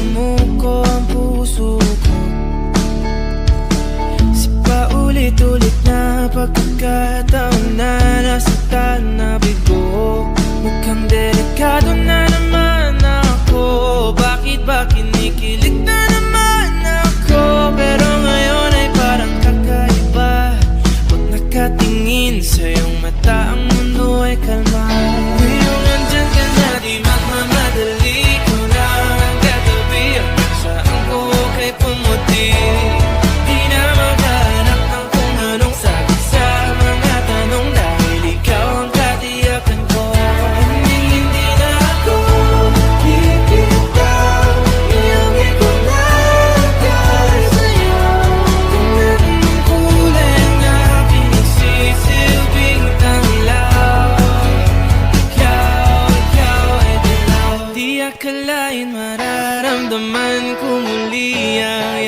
umuko ang puso ko. Si paulit-ulit na pagkakataon na nasaktan na bigo. Mukhang delikado na naman ako. Bakit ba kinikilig na naman ako? Pero ngayon ay parang kakaiba. Pag nakatingin sa iyong mata, ang mundo ay kalma. Ngayong nandyan ka na, di magmamadali. Ko lang ang katabi, ang saan ko kay pumuti. Di na maghanap ng kung anong sabi sa mga tanong, dahil ikaw ang katiyakan ko. Hindi na ako bibitaw, iyong ikunagay sa'yo. Kung anong kulay ang aking nagsisilbing tanglaw, ikaw ay dilaw. Di akalain mararamdaman ko muli ang